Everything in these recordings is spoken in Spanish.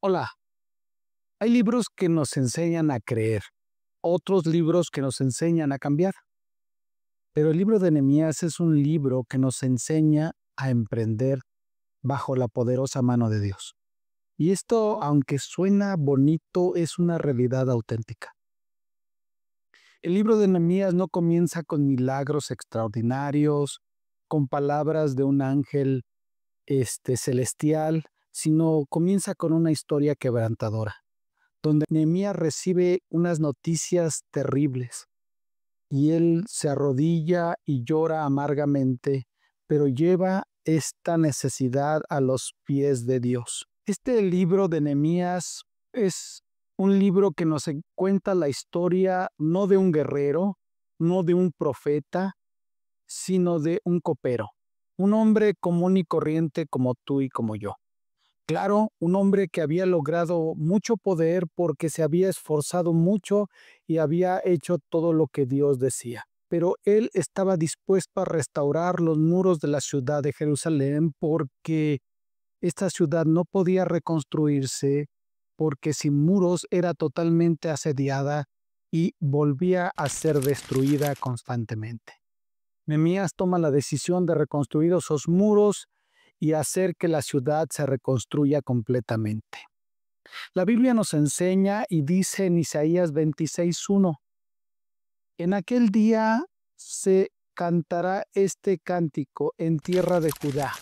Hola, hay libros que nos enseñan a creer, otros libros que nos enseñan a cambiar, pero el libro de Nehemías es un libro que nos enseña a emprender bajo la poderosa mano de Dios. Y esto, aunque suena bonito, es una realidad auténtica. El libro de Nehemías no comienza con milagros extraordinarios, con palabras de un ángel celestial, sino comienza con una historia quebrantadora, donde Nehemías recibe unas noticias terribles y él se arrodilla y llora amargamente, pero lleva esta necesidad a los pies de Dios. Este libro de Nehemías es un libro que nos cuenta la historia no de un guerrero, no de un profeta, sino de un copero, un hombre común y corriente como tú y como yo. Claro, un hombre que había logrado mucho poder porque se había esforzado mucho y había hecho todo lo que Dios decía. Pero él estaba dispuesto a restaurar los muros de la ciudad de Jerusalén porque esta ciudad no podía reconstruirse porque sin muros era totalmente asediada y volvía a ser destruida constantemente. Nehemías toma la decisión de reconstruir esos muros y hacer que la ciudad se reconstruya completamente. La Biblia nos enseña y dice en Isaías 26:1, en aquel día se cantará este cántico en tierra de Judá.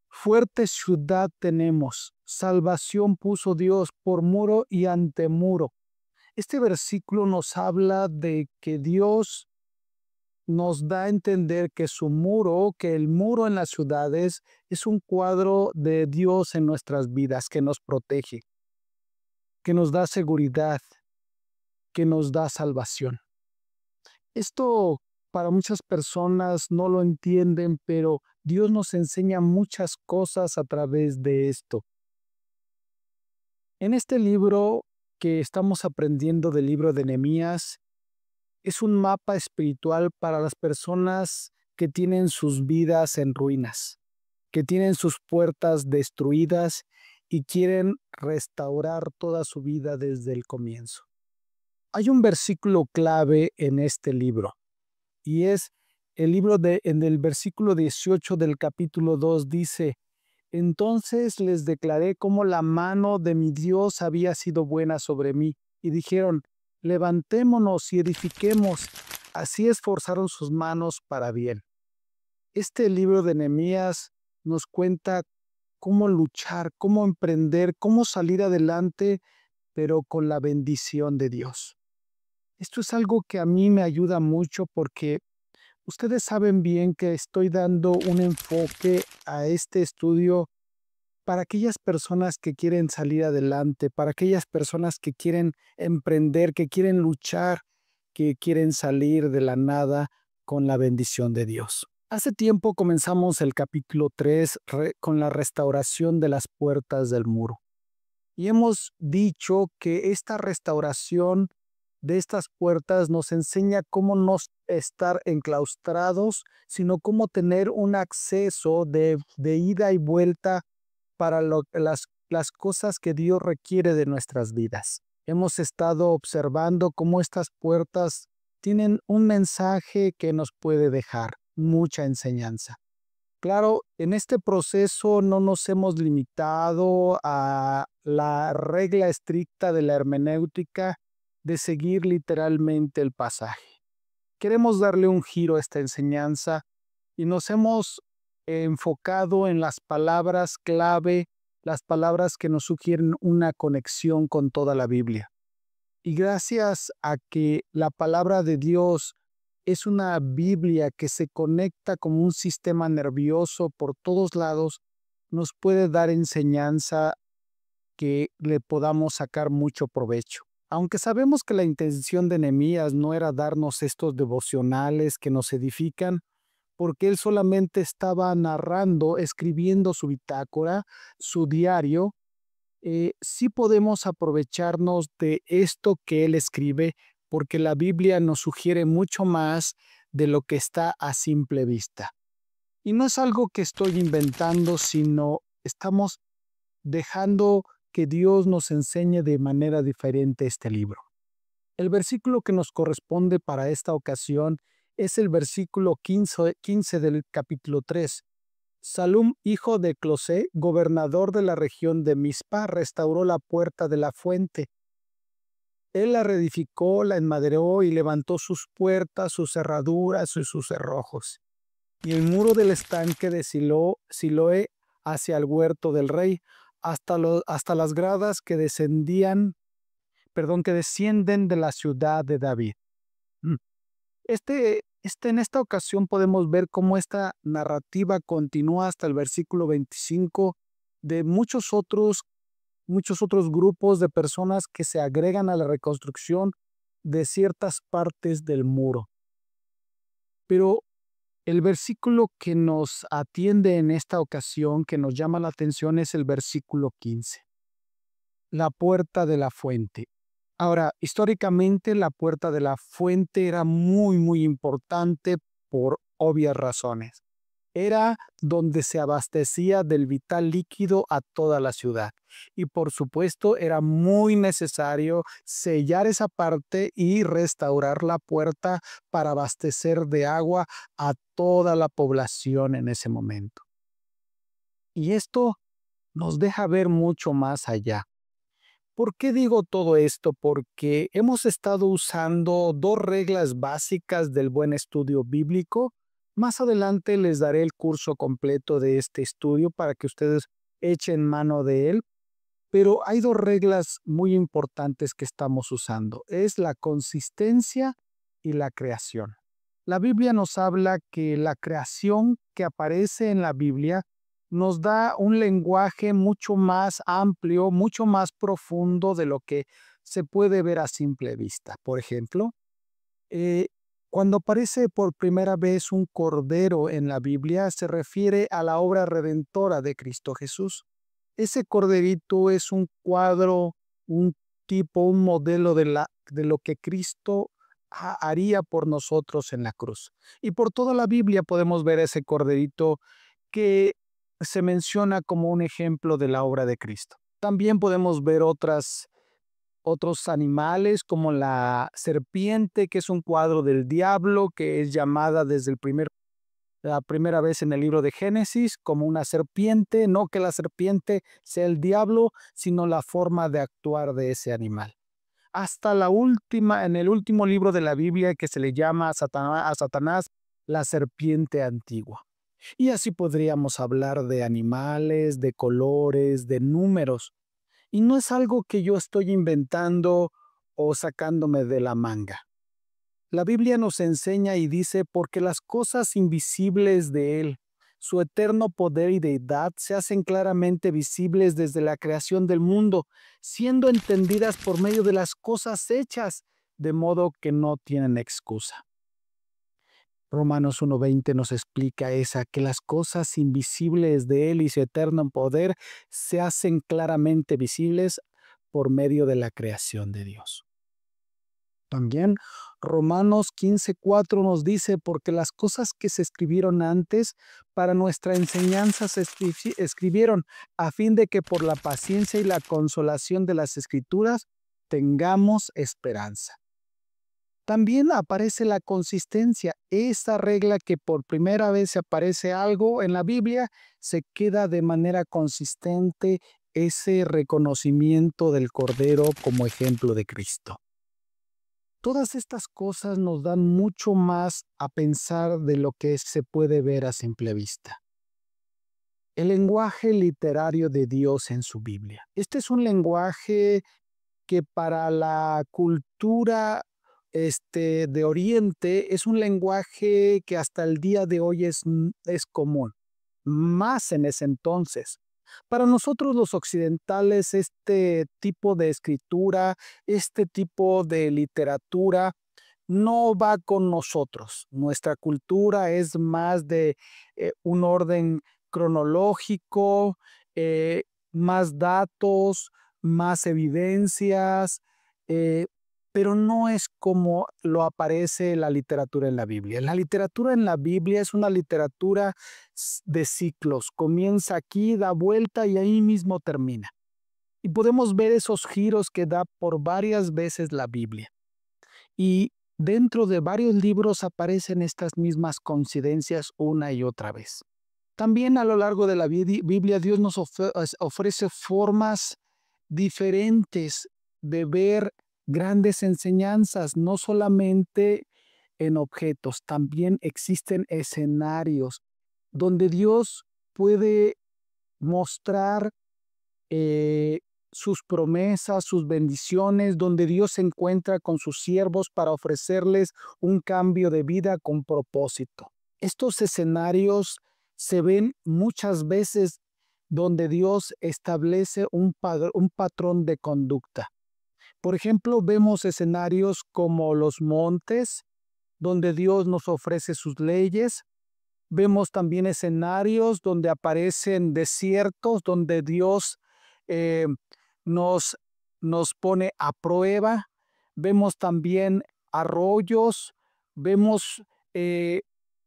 Fuerte ciudad tenemos, salvación puso Dios por muro y ante muro. Este versículo nos habla de que Dios nos da a entender que su muro, que el muro en las ciudades es un cuadro de Dios en nuestras vidas que nos protege, que nos da seguridad, que nos da salvación. Esto para muchas personas no lo entienden, pero Dios nos enseña muchas cosas a través de esto. En este libro que estamos aprendiendo del libro de Nehemías, es un mapa espiritual para las personas que tienen sus vidas en ruinas, que tienen sus puertas destruidas y quieren restaurar toda su vida desde el comienzo. Hay un versículo clave en este libro y es en el versículo 18 del capítulo 2 dice: entonces les declaré cómo la mano de mi Dios había sido buena sobre mí, y dijeron: levantémonos y edifiquemos. Así esforzaron sus manos para bien. Este libro de Nehemías nos cuenta cómo luchar, cómo emprender, cómo salir adelante, pero con la bendición de Dios. Esto es algo que a mí me ayuda mucho porque ustedes saben bien que estoy dando un enfoque a este estudio para aquellas personas que quieren salir adelante, para aquellas personas que quieren emprender, que quieren luchar, que quieren salir de la nada con la bendición de Dios. Hace tiempo comenzamos el capítulo 3 con la restauración de las puertas del muro. Y hemos dicho que esta restauración de estas puertas nos enseña cómo no estar enclaustrados, sino cómo tener un acceso de ida y vuelta para las cosas que Dios requiere de nuestras vidas. Hemos estado observando cómo estas puertas tienen un mensaje que nos puede dejar mucha enseñanza. Claro, en este proceso no nos hemos limitado a la regla estricta de la hermenéutica de seguir literalmente el pasaje. Queremos darle un giro a esta enseñanza y nos hemos enfocado en las palabras clave, las palabras que nos sugieren una conexión con toda la Biblia. Y gracias a que la palabra de Dios es una Biblia que se conecta como un sistema nervioso por todos lados, nos puede dar enseñanza que le podamos sacar mucho provecho. Aunque sabemos que la intención de Nehemías no era darnos estos devocionales que nos edifican, porque él solamente estaba narrando, escribiendo su bitácora, su diario, sí podemos aprovecharnos de esto que él escribe, porque la Biblia nos sugiere mucho más de lo que está a simple vista. Y no es algo que estoy inventando, sino estamos dejando que Dios nos enseñe de manera diferente este libro. El versículo que nos corresponde para esta ocasión es el versículo 15 del capítulo 3. Salum, hijo de Closé, gobernador de la región de Mizpa, restauró la puerta de la fuente. Él la reedificó, la enmaderó y levantó sus puertas, sus cerraduras y sus cerrojos. Y el muro del estanque de Siloé hacia el huerto del rey, hasta las gradas que que descienden de la ciudad de David. Mm. En esta ocasión podemos ver cómo esta narrativa continúa hasta el versículo 25 de muchos otros grupos de personas que se agregan a la reconstrucción de ciertas partes del muro. Pero el versículo que nos atiende en esta ocasión, que nos llama la atención, es el versículo 15. La puerta de la fuente. Ahora, históricamente la puerta de la fuente era muy importante por obvias razones. Era donde se abastecía del vital líquido a toda la ciudad. Y por supuesto era muy necesario sellar esa parte y restaurar la puerta para abastecer de agua a toda la población en ese momento. Y esto nos deja ver mucho más allá. ¿Por qué digo todo esto? Porque hemos estado usando dos reglas básicas del buen estudio bíblico. Más adelante les daré el curso completo de este estudio para que ustedes echen mano de él. Pero hay dos reglas muy importantes que estamos usando. Es la consistencia y la creación. La Biblia nos habla que la creación que aparece en la Biblia nos da un lenguaje mucho más amplio, mucho más profundo de lo que se puede ver a simple vista. Por ejemplo, eh, cuando aparece por primera vez un cordero en la Biblia, se refiere a la obra redentora de Cristo Jesús. Ese corderito es un cuadro, un tipo, un modelo de lo que Cristo haría por nosotros en la cruz. Y por toda la Biblia podemos ver ese corderito que se menciona como un ejemplo de la obra de Cristo. También podemos ver otros animales como la serpiente, que es un cuadro del diablo, que es llamada la primera vez en el libro de Génesis como una serpiente, no que la serpiente sea el diablo, sino la forma de actuar de ese animal. Hasta en el último libro de la Biblia, que se le llama a Satanás la serpiente antigua. Y así podríamos hablar de animales, de colores, de números. Y no es algo que yo estoy inventando o sacándome de la manga. La Biblia nos enseña y dice, porque las cosas invisibles de Él, su eterno poder y deidad, se hacen claramente visibles desde la creación del mundo, siendo entendidas por medio de las cosas hechas, de modo que no tienen excusa. Romanos 1:20 nos explica que las cosas invisibles de Él y su eterno poder se hacen claramente visibles por medio de la creación de Dios. También Romanos 15:4 nos dice, porque las cosas que se escribieron antes para nuestra enseñanza se escribieron a fin de que por la paciencia y la consolación de las Escrituras tengamos esperanza. También aparece la consistencia, esa regla que por primera vez aparece algo en la Biblia, se queda de manera consistente ese reconocimiento del Cordero como ejemplo de Cristo. Todas estas cosas nos dan mucho más a pensar de lo que se puede ver a simple vista. El lenguaje literario de Dios en su Biblia. Este es un lenguaje que para la cultura de Oriente es un lenguaje que hasta el día de hoy es común, más en ese entonces. Para nosotros los occidentales, este tipo de escritura, este tipo de literatura, no va con nosotros. Nuestra cultura es más de un orden cronológico, más datos, más evidencias, eh, pero no es como lo aparece la literatura en la Biblia. La literatura en la Biblia es una literatura de ciclos. Comienza aquí, da vuelta y ahí mismo termina. Y podemos ver esos giros que da por varias veces la Biblia. Y dentro de varios libros aparecen estas mismas coincidencias una y otra vez. También a lo largo de la Biblia Dios nos ofrece formas diferentes de ver grandes enseñanzas, no solamente en objetos, también existen escenarios donde Dios puede mostrar eh, sus promesas, sus bendiciones, donde Dios se encuentra con sus siervos para ofrecerles un cambio de vida con propósito. Estos escenarios se ven muchas veces donde Dios establece un patrón de conducta. Por ejemplo, vemos escenarios como los montes, donde Dios nos ofrece sus leyes. Vemos también escenarios donde aparecen desiertos, donde Dios eh, nos, nos pone a prueba. Vemos también arroyos, vemos eh,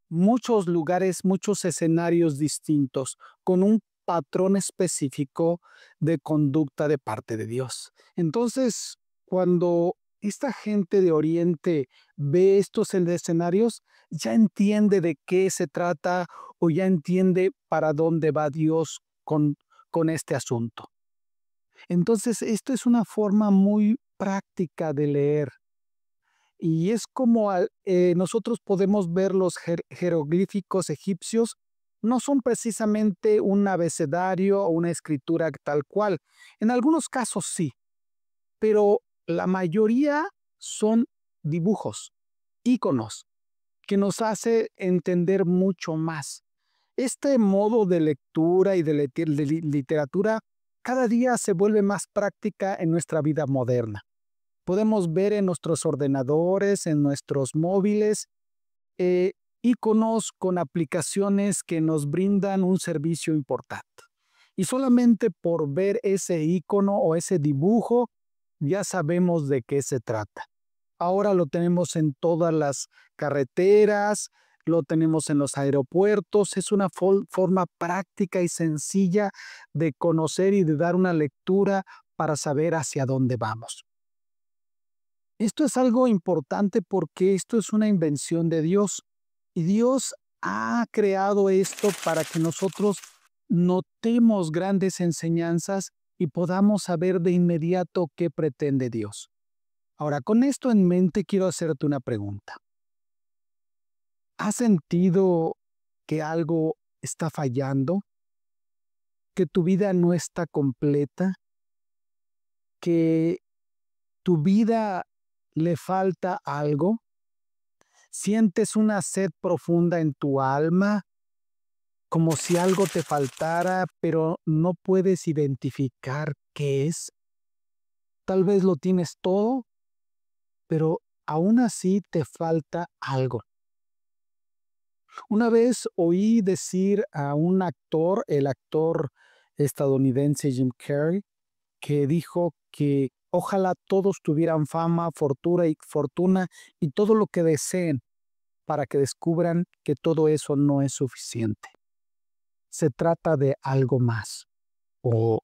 muchos lugares, muchos escenarios distintos, con un patrón específico de conducta de parte de Dios. Entonces, cuando esta gente de Oriente ve estos escenarios, ya entiende de qué se trata o ya entiende para dónde va Dios con este asunto. Entonces, esto es una forma muy práctica de leer. Y es como nosotros podemos ver los jeroglíficos egipcios, no son precisamente un abecedario o una escritura tal cual. En algunos casos sí, pero la mayoría son dibujos, íconos, que nos hace entender mucho más. Este modo de lectura y de literatura cada día se vuelve más práctica en nuestra vida moderna. Podemos ver en nuestros ordenadores, en nuestros móviles, iconos con aplicaciones que nos brindan un servicio importante. Y solamente por ver ese icono o ese dibujo, ya sabemos de qué se trata. Ahora lo tenemos en todas las carreteras, lo tenemos en los aeropuertos. Es una forma práctica y sencilla de conocer y de dar una lectura para saber hacia dónde vamos. Esto es algo importante porque esto es una invención de Dios y Dios ha creado esto para que nosotros notemos grandes enseñanzas y podamos saber de inmediato qué pretende Dios. Ahora, con esto en mente, quiero hacerte una pregunta. ¿Has sentido que algo está fallando? ¿Que tu vida no está completa? ¿Que tu vida le falta algo? ¿Sientes una sed profunda en tu alma, como si algo te faltara, pero no puedes identificar qué es? Tal vez lo tienes todo, pero aún así te falta algo. Una vez oí decir a un actor, el actor estadounidense Jim Carrey, que dijo que ojalá todos tuvieran fama, fortuna y todo lo que deseen para que descubran que todo eso no es suficiente. Se trata de algo más, o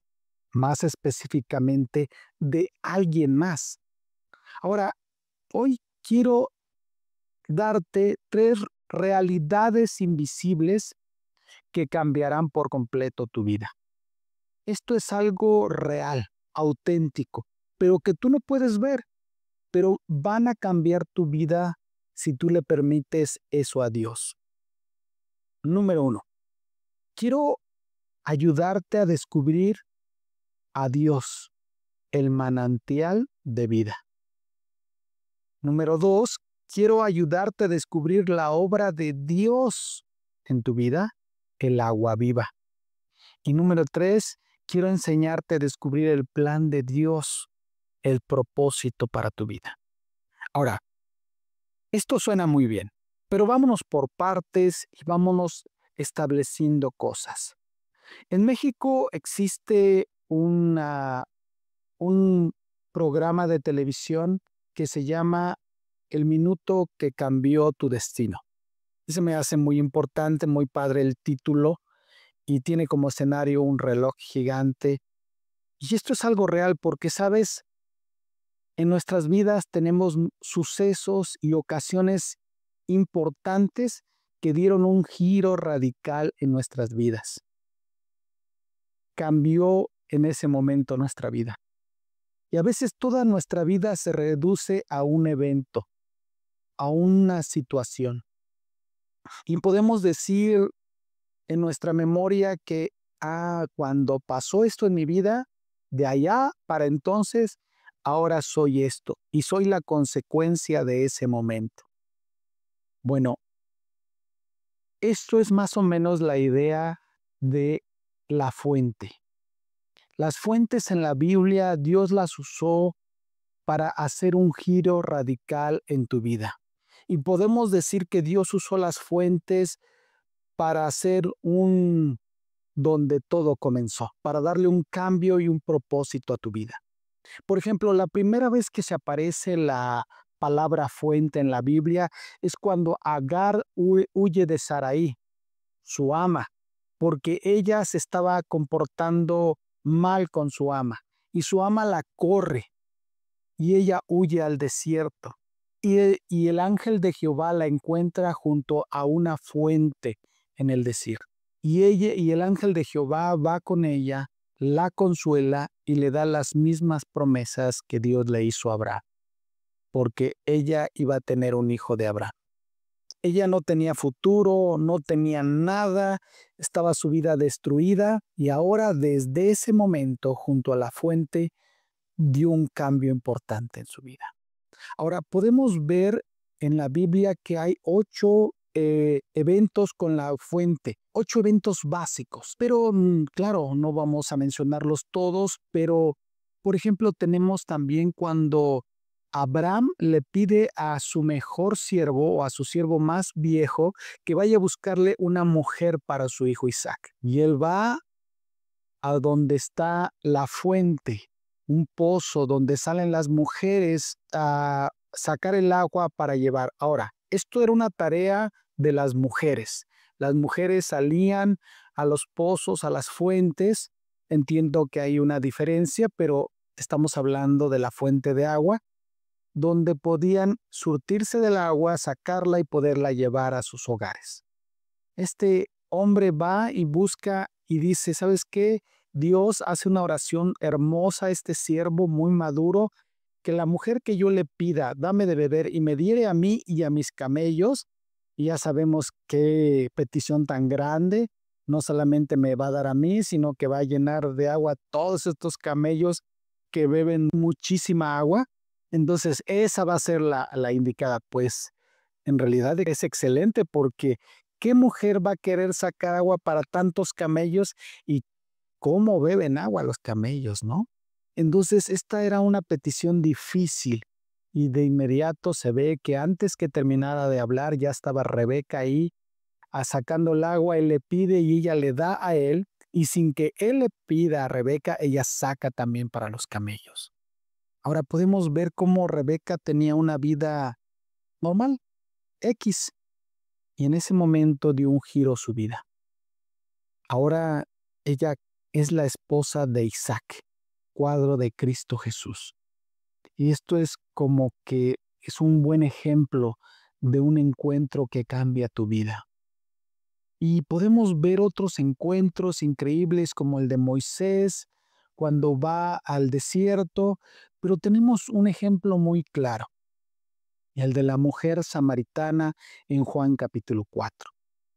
más específicamente de alguien más. Ahora, hoy quiero darte 3 realidades invisibles que cambiarán por completo tu vida. Esto es algo real, auténtico, pero que tú no puedes ver, pero van a cambiar tu vida si tú le permites eso a Dios. Número 1. Quiero ayudarte a descubrir a Dios, el manantial de vida. Número 2. Quiero ayudarte a descubrir la obra de Dios en tu vida, el agua viva. Y número 3, quiero enseñarte a descubrir el plan de Dios, el propósito para tu vida. Ahora, esto suena muy bien, pero vámonos por partes y vámonos estableciendo cosas. En México existe un programa de televisión que se llama El minuto que cambió tu destino. Ese me hace muy importante, muy padre el título, y tiene como escenario un reloj gigante. Y esto es algo real porque, ¿sabes? En nuestras vidas tenemos sucesos y ocasiones importantes que dieron un giro radical en nuestras vidas. Cambió en ese momento nuestra vida. Y a veces toda nuestra vida se reduce a un evento, a una situación. Y podemos decir en nuestra memoria que, cuando pasó esto en mi vida, de allá para entonces, ahora soy esto y soy la consecuencia de ese momento. Bueno, esto es más o menos la idea de la fuente. Las fuentes en la Biblia, Dios las usó para hacer un giro radical en tu vida. Y podemos decir que Dios usó las fuentes para hacer donde todo comenzó, para darle un cambio y un propósito a tu vida. Por ejemplo, la primera vez que se aparece la palabra fuente en la Biblia es cuando Agar huye de Sarai, su ama, porque ella se estaba comportando mal con su ama y su ama la corre y ella huye al desierto. Y el ángel de Jehová la encuentra junto a una fuente en el desierto. Y el ángel de Jehová va con ella, la consuela y le da las mismas promesas que Dios le hizo a Abraham, porque ella iba a tener un hijo de Abraham. Ella no tenía futuro, no tenía nada, estaba su vida destruida y ahora desde ese momento junto a la fuente dio un cambio importante en su vida. Ahora podemos ver en la Biblia que hay 8 eventos con la fuente, 8 eventos básicos, pero claro, no vamos a mencionarlos todos, pero por ejemplo tenemos también cuando Abraham le pide a su mejor siervo o a su siervo más viejo que vaya a buscarle una mujer para su hijo Isaac. Y él va a donde está la fuente, un pozo donde salen las mujeres a sacar el agua para llevar. Ahora, esto era una tarea de las mujeres. Las mujeres salían a los pozos, a las fuentes. Entiendo que hay una diferencia, pero estamos hablando de la fuente de agua, donde podían surtirse del agua, sacarla y poderla llevar a sus hogares. Este hombre va y busca y dice, ¿sabes qué? Dios hace una oración hermosa a este siervo muy maduro, que la mujer que yo le pida, dame de beber y me diere a mí y a mis camellos, y ya sabemos qué petición tan grande, no solamente me va a dar a mí, sino que va a llenar de agua a todos estos camellos que beben muchísima agua. Entonces esa va a ser la indicada, pues en realidad es excelente porque ¿qué mujer va a querer sacar agua para tantos camellos y cómo beben agua los camellos, no? Entonces, esta era una petición difícil y de inmediato se ve que antes que terminara de hablar ya estaba Rebeca ahí sacando el agua, él le pide y ella le da a él y sin que él le pida a Rebeca, ella saca también para los camellos. Ahora podemos ver cómo Rebeca tenía una vida normal, X, y en ese momento dio un giro su vida. Ahora ella es la esposa de Isaac, cuadro de Cristo Jesús. Y esto es como que es un buen ejemplo de un encuentro que cambia tu vida. Y podemos ver otros encuentros increíbles como el de Moisés cuando va al desierto, pero tenemos un ejemplo muy claro, el de la mujer samaritana en Juan capítulo 4.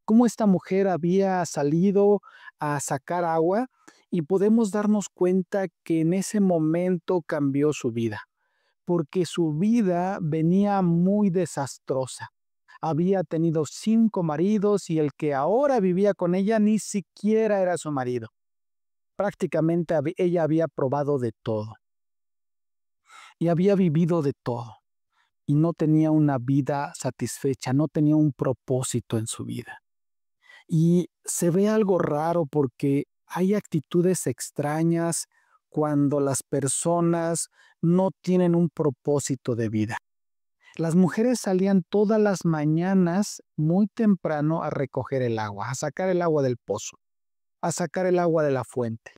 Cómo esta mujer había salido a sacar agua y podemos darnos cuenta que en ese momento cambió su vida, porque su vida venía muy desastrosa. Había tenido 5 maridos y el que ahora vivía con ella ni siquiera era su marido. Prácticamente ella había probado de todo y había vivido de todo y no tenía una vida satisfecha, no tenía un propósito en su vida. Y se ve algo raro porque hay actitudes extrañas cuando las personas no tienen un propósito de vida. Las mujeres salían todas las mañanas muy temprano a recoger el agua, a sacar el agua del pozo, a sacar el agua de la fuente.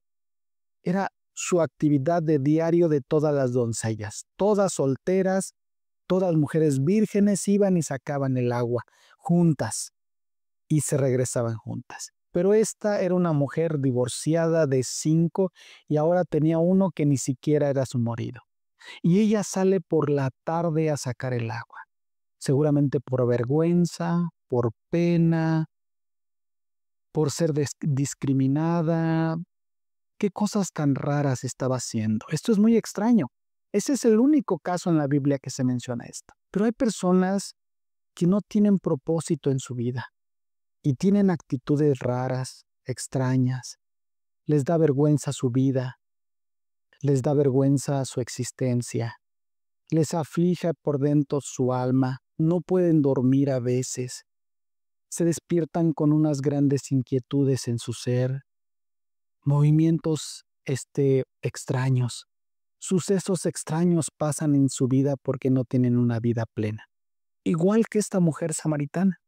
Era su actividad de diario de todas las doncellas, todas solteras, todas mujeres vírgenes iban y sacaban el agua juntas y se regresaban juntas. Pero esta era una mujer divorciada de 5 y ahora tenía uno que ni siquiera era su marido. Y ella sale por la tarde a sacar el agua, seguramente por vergüenza, por pena, por ser discriminada. ¿Qué cosas tan raras estaba haciendo? Esto es muy extraño. Ese es el único caso en la Biblia que se menciona esto. Pero hay personas que no tienen propósito en su vida y tienen actitudes raras, extrañas. Les da vergüenza su vida, les da vergüenza su existencia, les aflige por dentro su alma, no pueden dormir a veces, se despiertan con unas grandes inquietudes en su ser, movimientos extraños. Sucesos extraños pasan en su vida porque no tienen una vida plena. Igual que esta mujer samaritana.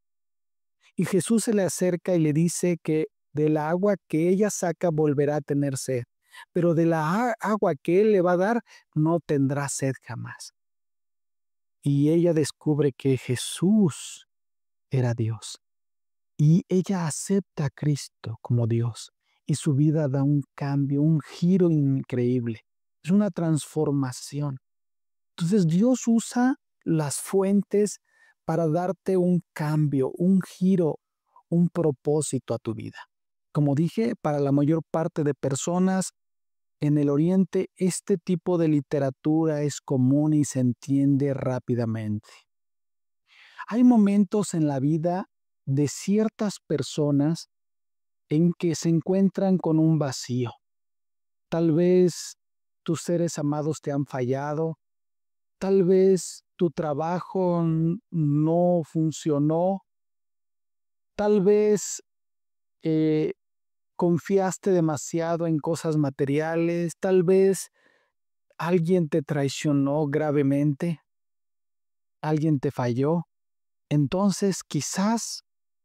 Y Jesús se le acerca y le dice que de la agua que ella saca volverá a tener sed, pero de la agua que Él le va a dar no tendrá sed jamás. Y ella descubre que Jesús era Dios. Y ella acepta a Cristo como Dios. Y su vida da un cambio, un giro increíble. Es una transformación. Entonces Dios usa las fuentes para darte un cambio, un giro, un propósito a tu vida. Como dije, para la mayor parte de personas en el Oriente, este tipo de literatura es común y se entiende rápidamente. Hay momentos en la vida de ciertas personas en que se encuentran con un vacío. Tal vez tus seres amados te han fallado, tal vez tu trabajo no funcionó, tal vez confiaste demasiado en cosas materiales, tal vez alguien te traicionó gravemente, alguien te falló. Entonces quizás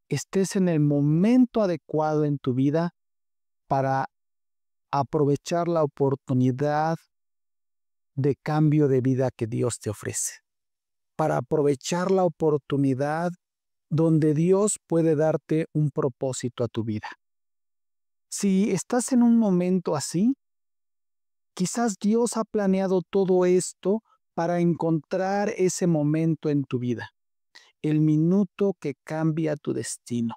estés en el momento adecuado en tu vida para aprovechar la oportunidad de cambio de vida que Dios te ofrece, para aprovechar la oportunidad donde Dios puede darte un propósito a tu vida. Si estás en un momento así, quizás Dios ha planeado todo esto para encontrar ese momento en tu vida, el minuto que cambia tu destino,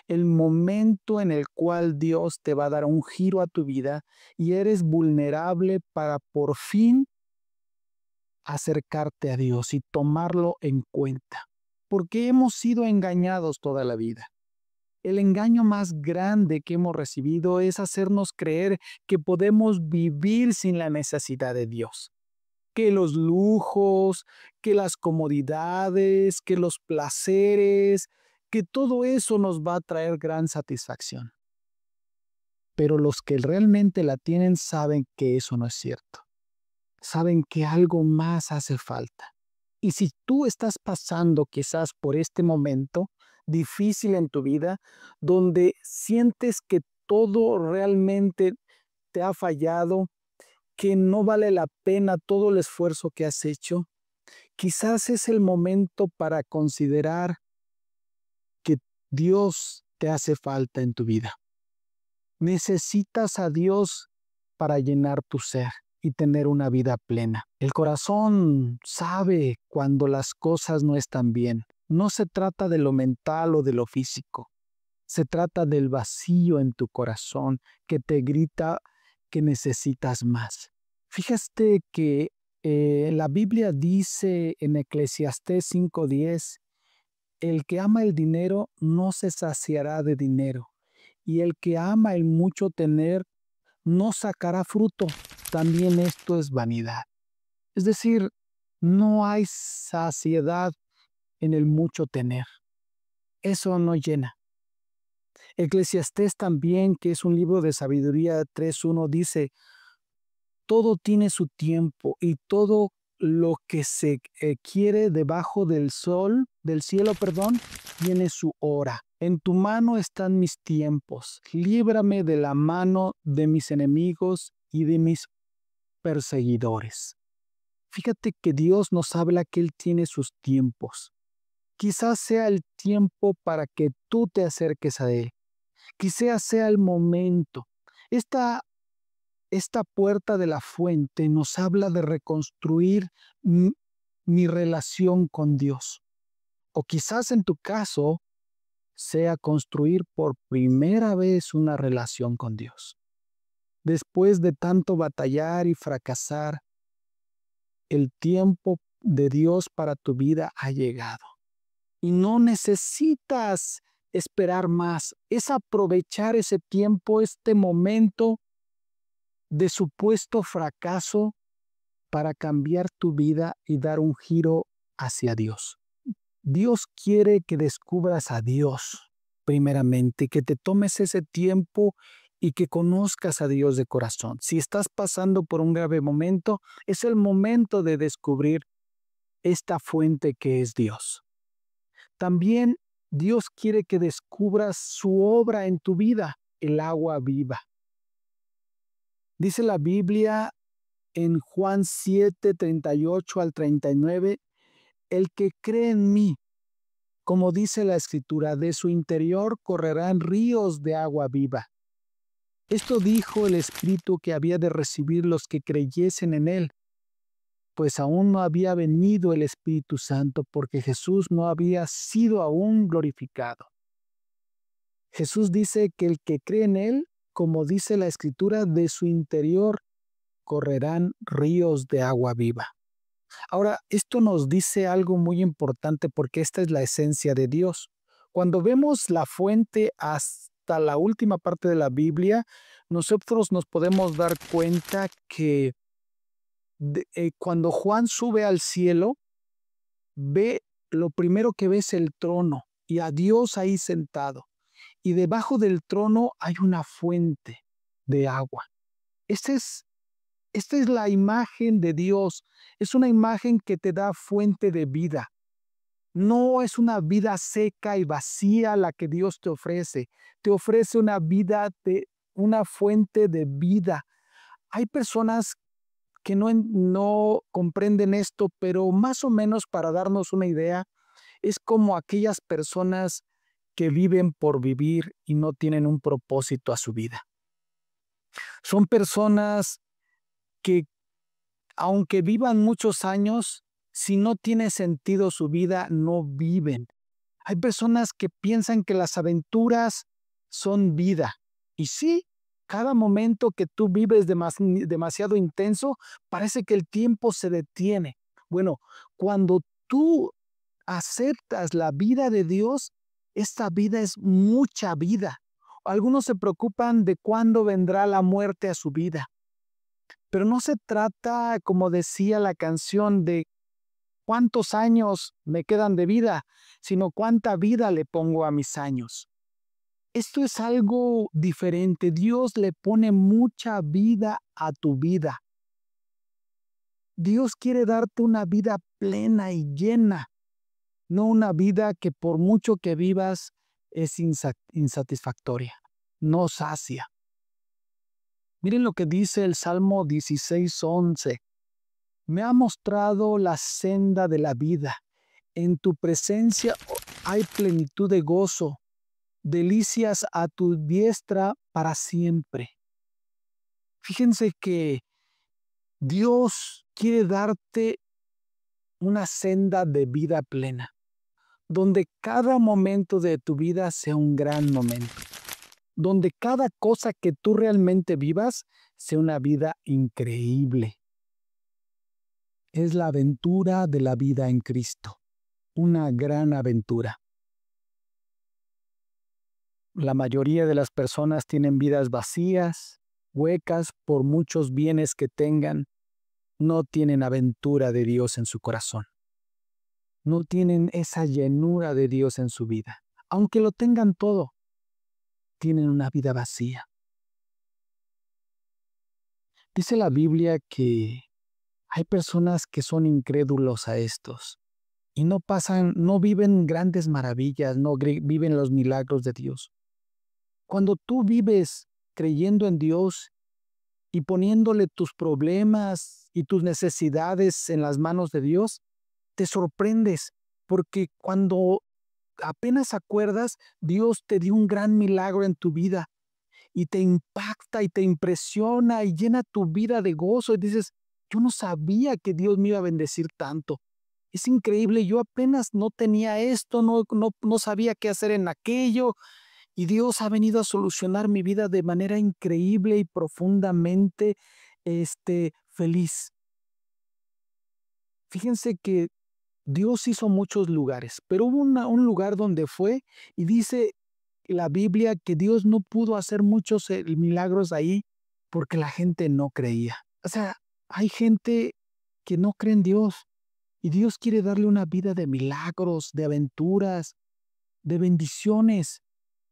el momento en el cual Dios te va a dar un giro a tu vida y eres vulnerable para por fin acercarte a Dios y tomarlo en cuenta, porque hemos sido engañados toda la vida. El engaño más grande que hemos recibido es hacernos creer que podemos vivir sin la necesidad de Dios, que los lujos, que las comodidades, que los placeres, que todo eso nos va a traer gran satisfacción. Pero los que realmente la tienen saben que eso no es cierto. Saben que algo más hace falta. Y si tú estás pasando quizás por este momento difícil en tu vida, donde sientes que todo realmente te ha fallado, que no vale la pena todo el esfuerzo que has hecho, quizás es el momento para considerar que Dios te hace falta en tu vida. Necesitas a Dios para llenar tu ser y tener una vida plena. El corazón sabe cuando las cosas no están bien. No se trata de lo mental o de lo físico. Se trata del vacío en tu corazón que te grita que necesitas más. Fíjate que la Biblia dice en Eclesiastés 5:10, el que ama el dinero no se saciará de dinero, y el que ama el mucho tener no sacará fruto. También esto es vanidad. Es decir, no hay saciedad en el mucho tener. Eso no llena. Eclesiastés también, que es un libro de sabiduría 3:1, dice, Todo tiene su tiempo y todo lo que se quiere debajo del cielo, perdón, tiene su hora. En tu mano están mis tiempos. Líbrame de la mano de mis enemigos y de mis perseguidores. Fíjate que Dios nos habla que Él tiene sus tiempos. Quizás sea el tiempo para que tú te acerques a Él. Quizás sea el momento. Esta puerta de la fuente nos habla de reconstruir mi relación con Dios. O quizás en tu caso sea construir por primera vez una relación con Dios. Después de tanto batallar y fracasar, el tiempo de Dios para tu vida ha llegado. Y no necesitas esperar más. Es aprovechar ese tiempo, este momento de supuesto fracaso para cambiar tu vida y dar un giro hacia Dios. Dios quiere que descubras a Dios primeramente, que te tomes ese tiempo y que conozcas a Dios de corazón. Si estás pasando por un grave momento, es el momento de descubrir esta fuente que es Dios. También Dios quiere que descubras su obra en tu vida, el agua viva. Dice la Biblia en Juan 7, 38 al 39, el que cree en mí, como dice la Escritura, de su interior correrán ríos de agua viva. Esto dijo el Espíritu que había de recibir los que creyesen en él, pues aún no había venido el Espíritu Santo porque Jesús no había sido aún glorificado. Jesús dice que el que cree en él, como dice la Escritura, de su interior correrán ríos de agua viva. Ahora, esto nos dice algo muy importante porque esta es la esencia de Dios. Cuando vemos la fuente hasta la última parte de la Biblia, nosotros nos podemos dar cuenta que cuando Juan sube al cielo, lo primero que ve es el trono y a Dios ahí sentado. Y debajo del trono hay una fuente de agua. Esta es la imagen de Dios. Es una imagen que te da fuente de vida. No es una vida seca y vacía la que Dios te ofrece. Te ofrece una vida una fuente de vida. Hay personas que no comprenden esto, pero más o menos para darnos una idea, es como aquellas personas que viven por vivir y no tienen un propósito a su vida. Son personas que, aunque vivan muchos años, si no tiene sentido su vida, no viven. Hay personas que piensan que las aventuras son vida. Y sí, cada momento que tú vives demasiado intenso, parece que el tiempo se detiene. Bueno, cuando tú aceptas la vida de Dios, esta vida es mucha vida. Algunos se preocupan de cuándo vendrá la muerte a su vida. Pero no se trata, como decía la canción, de cuántos años me quedan de vida, sino cuánta vida le pongo a mis años. Esto es algo diferente. Dios le pone mucha vida a tu vida. Dios quiere darte una vida plena y llena, no una vida que por mucho que vivas es insatisfactoria, no sacia. Miren lo que dice el Salmo 16:11. Me ha mostrado la senda de la vida. En tu presencia hay plenitud de gozo, delicias a tu diestra para siempre. Fíjense que Dios quiere darte una senda de vida plena, donde cada momento de tu vida sea un gran momento, donde cada cosa que tú realmente vivas sea una vida increíble. Es la aventura de la vida en Cristo, una gran aventura. La mayoría de las personas tienen vidas vacías, huecas por muchos bienes que tengan, no tienen aventura de Dios en su corazón. No tienen esa llenura de Dios en su vida. Aunque lo tengan todo, tienen una vida vacía. Dice la Biblia que hay personas que son incrédulos a estos y no viven grandes maravillas, no viven los milagros de Dios. Cuando tú vives creyendo en Dios y poniéndole tus problemas y tus necesidades en las manos de Dios, te sorprendes, porque cuando apenas acuerdas, Dios te dio un gran milagro en tu vida y te impacta y te impresiona y llena tu vida de gozo y dices, yo no sabía que Dios me iba a bendecir tanto. Es increíble, yo apenas no tenía esto, no sabía qué hacer en aquello, y Dios ha venido a solucionar mi vida de manera increíble y profundamente feliz. Fíjense que Dios hizo muchos lugares, pero hubo un lugar donde fue y dice la Biblia que Dios no pudo hacer muchos milagros ahí porque la gente no creía. O sea, hay gente que no cree en Dios y Dios quiere darle una vida de milagros, de aventuras, de bendiciones.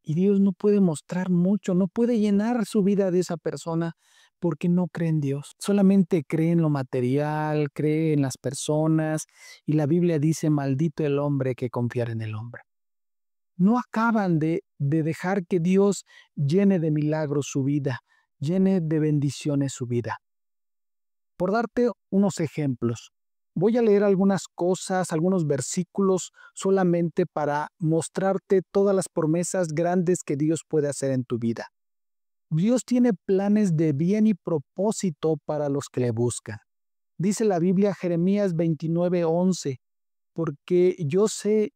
Y Dios no puede mostrar mucho, no puede llenar su vida de esa persona porque no cree en Dios. Solamente cree en lo material, cree en las personas y la Biblia dice, maldito el hombre que confiar en el hombre. No acaban de dejar que Dios llene de milagros su vida, llene de bendiciones su vida. Por darte unos ejemplos, voy a leer algunas cosas, algunos versículos solamente para mostrarte todas las promesas grandes que Dios puede hacer en tu vida. Dios tiene planes de bien y propósito para los que le buscan. Dice la Biblia Jeremías 29:11, porque yo sé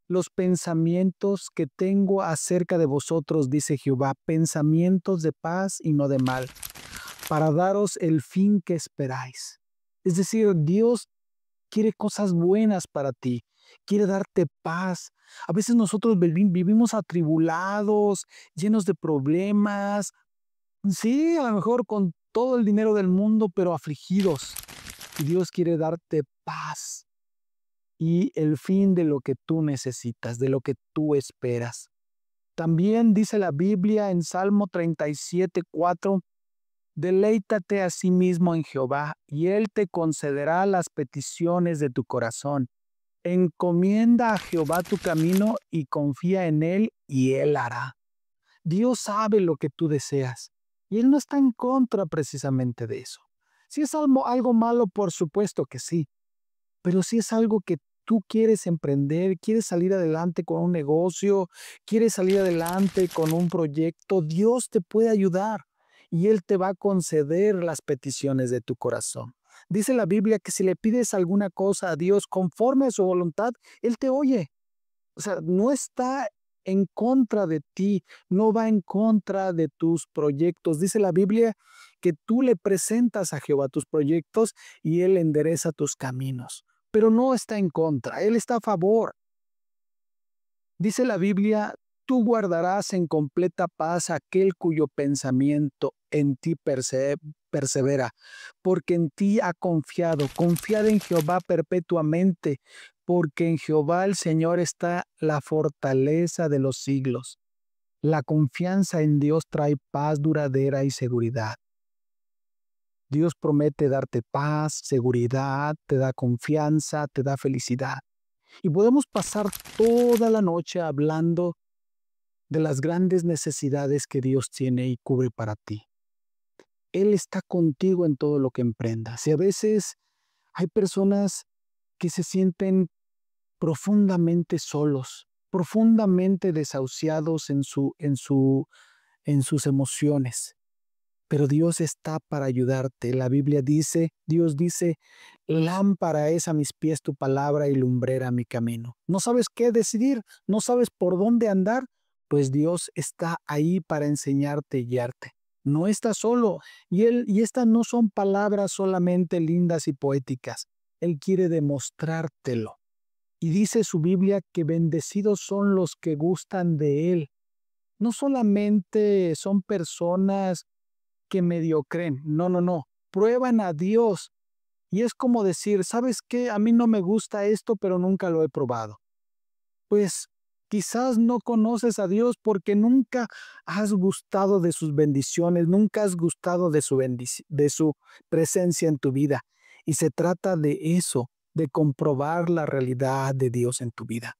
los pensamientos que tengo acerca de vosotros, dice Jehová, pensamientos de paz y no de mal, para daros el fin que esperáis. Es decir, Dios quiere cosas buenas para ti, quiere darte paz. A veces nosotros vivimos atribulados, llenos de problemas, sí, a lo mejor con todo el dinero del mundo, pero afligidos. Y Dios quiere darte paz y el fin de lo que tú necesitas, de lo que tú esperas. También dice la Biblia en Salmo 37:4, deleítate a sí mismo en Jehová, y Él te concederá las peticiones de tu corazón. Encomienda a Jehová tu camino y confía en Él, y Él hará. Dios sabe lo que tú deseas, y Él no está en contra precisamente de eso. Si es algo malo, por supuesto que sí, pero si es algo que tú quieres emprender, quieres salir adelante con un negocio, quieres salir adelante con un proyecto, Dios te puede ayudar y Él te va a conceder las peticiones de tu corazón. Dice la Biblia que si le pides alguna cosa a Dios conforme a su voluntad, Él te oye. O sea, no está en contra de ti, no va en contra de tus proyectos. Dice la Biblia que tú le presentas a Jehová tus proyectos y Él endereza tus caminos. Pero no está en contra, Él está a favor. Dice la Biblia, tú guardarás en completa paz aquel cuyo pensamiento en ti persevera, porque en ti ha confiado. Confiad en Jehová perpetuamente, porque en Jehová el Señor está la fortaleza de los siglos. La confianza en Dios trae paz duradera y seguridad. Dios promete darte paz, seguridad, te da confianza, te da felicidad. Y podemos pasar toda la noche hablando de las grandes necesidades que Dios tiene y cubre para ti. Él está contigo en todo lo que emprendas. Y a veces hay personas que se sienten profundamente solos, profundamente desahuciados en sus emociones. Pero Dios está para ayudarte. La Biblia dice, Dios dice, lámpara es a mis pies tu palabra y lumbrera mi camino. ¿No sabes qué decidir? ¿No sabes por dónde andar? Pues Dios está ahí para enseñarte y guiarte. No estás solo. Y estas no son palabras solamente lindas y poéticas. Él quiere demostrártelo. Y dice su Biblia que bendecidos son los que gustan de Él. No solamente son personas que medio creen. No, no, no. Prueban a Dios. Y es como decir, ¿sabes qué? A mí no me gusta esto, pero nunca lo he probado. Pues Quizás no conoces a Dios porque nunca has gustado de sus bendiciones, nunca has gustado de de su presencia en tu vida. Y se trata de eso, de comprobar la realidad de Dios en tu vida.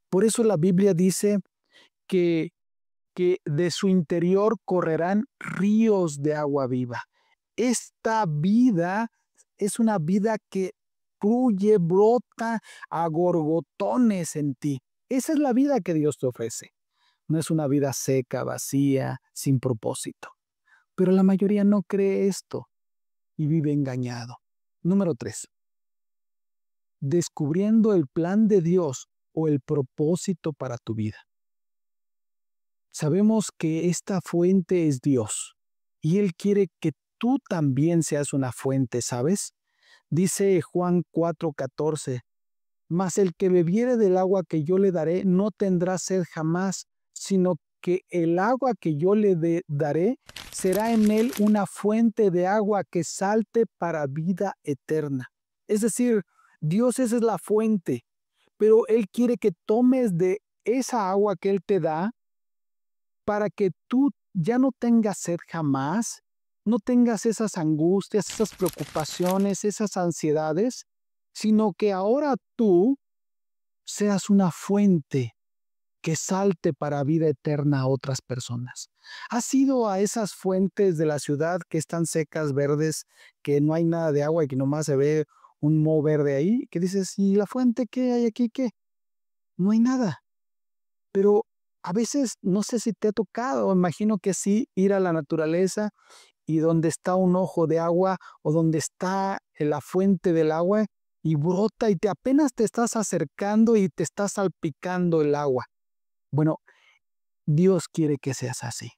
Por eso la Biblia dice que, que de su interior correrán ríos de agua viva. Esta vida es una vida que fluye, brota a gorgotones en ti. Esa es la vida que Dios te ofrece. No es una vida seca, vacía, sin propósito. Pero la mayoría no cree esto y vive engañado. Número 3. Descubriendo el plan de Dios o el propósito para tu vida. Sabemos que esta fuente es Dios y Él quiere que tú también seas una fuente, ¿sabes? Dice Juan 4:14, mas el que bebiere del agua que yo le daré no tendrá sed jamás, sino que el agua que yo le daré será en él una fuente de agua que salte para vida eterna. Es decir, Dios esa es la fuente, pero Él quiere que tomes de esa agua que Él te da para que tú ya no tengas sed jamás, no tengas esas angustias, esas preocupaciones, esas ansiedades, sino que ahora tú seas una fuente que salte para vida eterna a otras personas. ¿Has ido a esas fuentes de la ciudad que están secas, verdes, que no hay nada de agua y que nomás se ve un moho verde ahí? Que dices, ¿y la fuente qué hay aquí? ¿Qué? No hay nada. Pero a veces, no sé si te ha tocado, imagino que sí, ir a la naturaleza y donde está un ojo de agua o donde está la fuente del agua y brota y te apenas te estás acercando y te está salpicando el agua. Bueno, Dios quiere que seas así.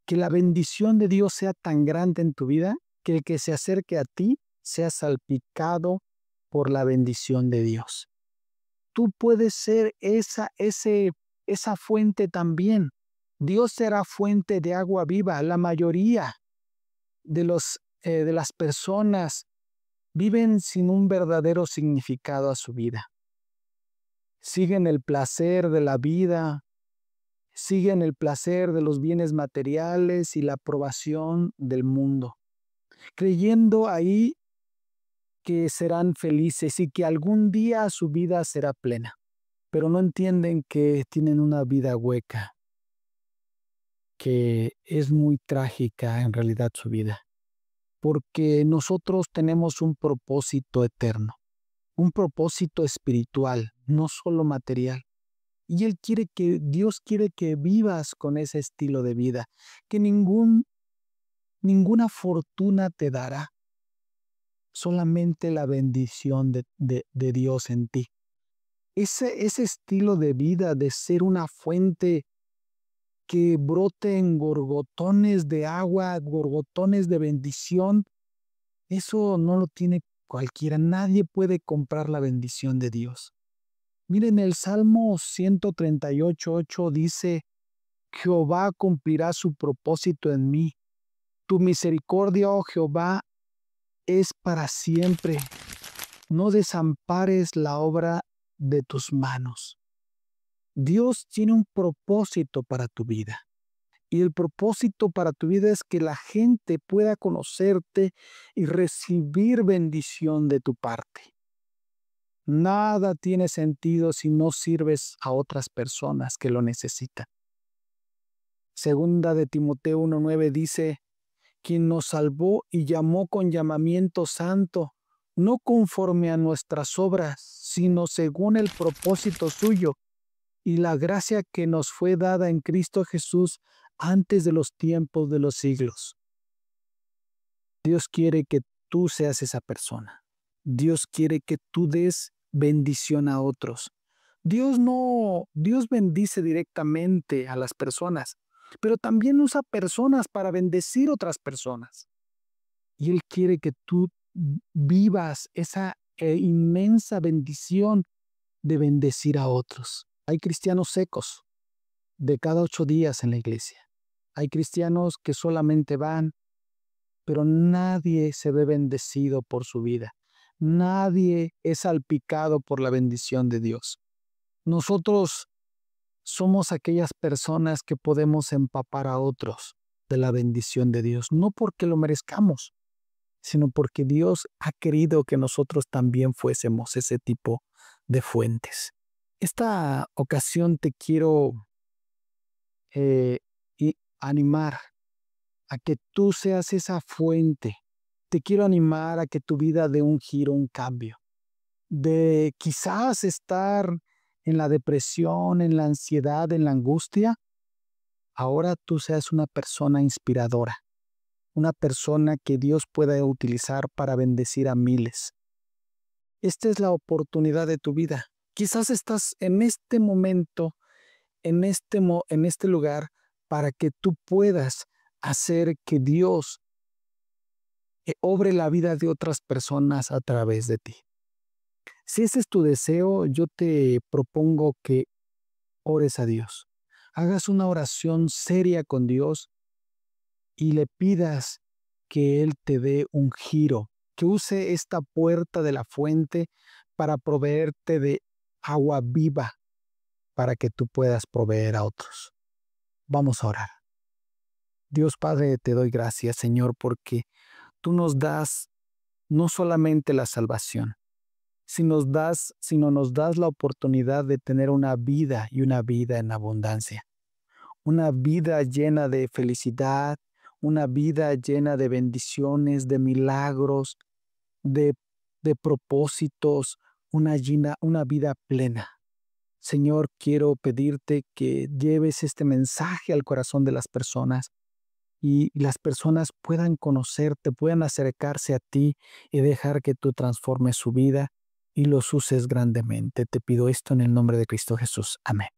Que la bendición de Dios sea tan grande en tu vida que el que se acerque a ti sea salpicado por la bendición de Dios. Tú puedes ser esa fuente también. Dios será fuente de agua viva. La mayoría de las personas viven sin un verdadero significado a su vida. Siguen el placer de la vida, siguen el placer de los bienes materiales y la aprobación del mundo, creyendo ahí que serán felices y que algún día su vida será plena, pero no entienden que tienen una vida hueca, que es muy trágica en realidad su vida, porque nosotros tenemos un propósito eterno, un propósito espiritual, no solo material. Y Dios quiere que vivas con ese estilo de vida, que ninguna fortuna te dará, solamente la bendición de Dios en ti. Ese estilo de vida, de ser una fuente que brote en gorgotones de agua, gorgotones de bendición, eso no lo tiene cualquiera. Nadie puede comprar la bendición de Dios. Miren, el Salmo 138:8 dice, Jehová cumplirá su propósito en mí. Tu misericordia, oh Jehová, es para siempre. No desampares la obra de tus manos. Dios tiene un propósito para tu vida. Y el propósito para tu vida es que la gente pueda conocerte y recibir bendición de tu parte. Nada tiene sentido si no sirves a otras personas que lo necesitan. Segunda de Timoteo 1:9 dice, quien nos salvó y llamó con llamamiento santo, no conforme a nuestras obras, sino según el propósito suyo y la gracia que nos fue dada en Cristo Jesús antes de los tiempos de los siglos. Dios quiere que tú seas esa persona. Dios quiere que tú des bendición a otros. Dios bendice directamente a las personas, pero también usa personas para bendecir otras personas. Y Él quiere que tú vivas esa inmensa bendición de bendecir a otros. Hay cristianos secos de cada 8 días en la iglesia. Hay cristianos que solamente van, pero nadie se ve bendecido por su vida. Nadie es salpicado por la bendición de Dios. Nosotros Somos aquellas personas que podemos empapar a otros de la bendición de Dios, no porque lo merezcamos, sino porque Dios ha querido que nosotros también fuésemos ese tipo de fuentes. Esta ocasión te quiero eh, animar a que tú seas esa fuente. Te quiero animar a que tu vida dé un giro, un cambio. De quizás estar en la depresión, en la ansiedad, en la angustia, ahora tú seas una persona inspiradora, una persona que Dios pueda utilizar para bendecir a miles. Esta es la oportunidad de tu vida. Quizás estás en este momento, en este lugar, para que tú puedas hacer que Dios obre la vida de otras personas a través de ti. Si ese es tu deseo, yo te propongo que ores a Dios. Hagas una oración seria con Dios y le pidas que Él te dé un giro, que use esta puerta de la fuente para proveerte de agua viva para que tú puedas proveer a otros. Vamos a orar. Dios Padre, te doy gracias, Señor, porque tú nos das no solamente la salvación, sino nos das la oportunidad de tener una vida y una vida en abundancia. Una vida llena de felicidad, una vida llena de bendiciones, de milagros, de, de propósitos, una vida plena. Señor, quiero pedirte que lleves este mensaje al corazón de las personas y las personas puedan conocerte, puedan acercarse a ti y dejar que tú transformes su vida y los uses grandemente. Te pido esto en el nombre de Cristo Jesús. Amén.